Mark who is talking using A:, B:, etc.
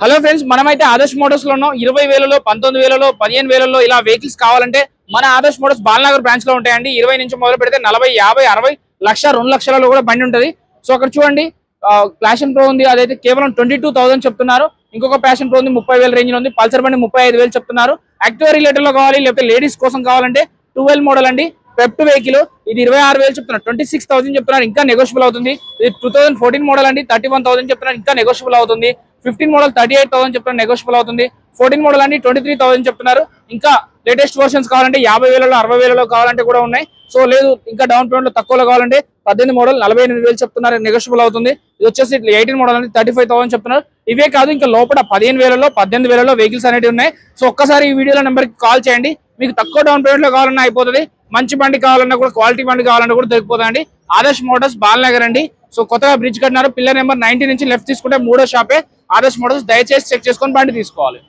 A: Hello friends, మనమైతే Adarsh Motors లో ఉన్నాం. 20,000లో 19,000లో 15,000లో ఇలా వెహికల్స్ కావాలంటే మన ఆదర్శ్ మోటార్స్ బాలనగర్ బ్రాంచ్ లో ఉంటాయండి. 20 నుంచి మొదలు పెడితే 40, 50, 60 లక్ష 2 లక్షలలో కూడా బండి ఉంటుంది. సో అక్కడ చూడండి, ప్యాషన్ ప్రో ఉంది, అదైతే కేవలం 22,000 చెప్తున్నారు. ఇంకొక ప్యాషన్ ప్రో ఉంది 30,000 రేంజ్ లో ఉంది. పల్సర్ బండి 35,000 చెప్తున్నారు. యాక్టివా రిలేటెడ్ లో కావాలి, లేకపోతే లేడీస్ కోసం కావాలంటే 12 మోడల్ అండి, పెప్ట్ వెహికల్. ఇది 26,000 చెప్తున్నారు, 26,000 చెప్తున్నారు, ఇంకా నెగోషియబుల్ అవుతుంది. ఇది 2014 మోడల్ అండి, 31,000 చెప్తున్నారు, ఇంకా నెగోషియబుల్ అవుతుంది. 15 మోడల్ 38,000 చెప్తున్నారు, నెగోషియబుల్ అవుతుంది. 14 మోడల్ అండి 23,000 చెప్తున్నారు. ఇంకా లేటెస్ట్ వర్షన్స్ కావాలంటే 50,000లో 60,000లో కావాలంటే కూడా ఉన్నాయి. సో లేదు, ఇంకా డౌన్ పేమెంట్ లో తక్కువలో కావాలంటే 18 మోడల్ 48,000 చెప్తున్నారు, నెగోషియబుల్ అవుతుంది. ఇది వచ్చేసి 18 మోడల్ అండి 35,000 చెప్తున్నారు. ఇవే కాదు, ఇంకా లోపల 15,000లో 18,000లో వెహికల్స్ అనేవి ఉన్నాయి. సో ఒక్కసారి ఈ వీడియోలో నెంబర్కి కాల్ చేయండి. మీకు తక్కువ డౌన్ పేమెంట్ లో కావాలన్నా అయిపోతుంది. మంచి బండి కావాలన్నా కూడా, క్వాలిటీ బండి కావాలన్నా కూడా దొరికిపోతుందండి. ఆదర్శ్ మోటార్స్ బాలనగర్ అండి. సో కొత్తగా బ్రిడ్జ్ కట్టినారు. పిల్లర్ నెంబర్ 90 నుంచి లెఫ్ట్ తీసుకుంటే 3వ షాపే ఆదర్శ్ మోటార్స్. దయచేసి చెక్ చేసుకొని బండి తీసుకోవాలి.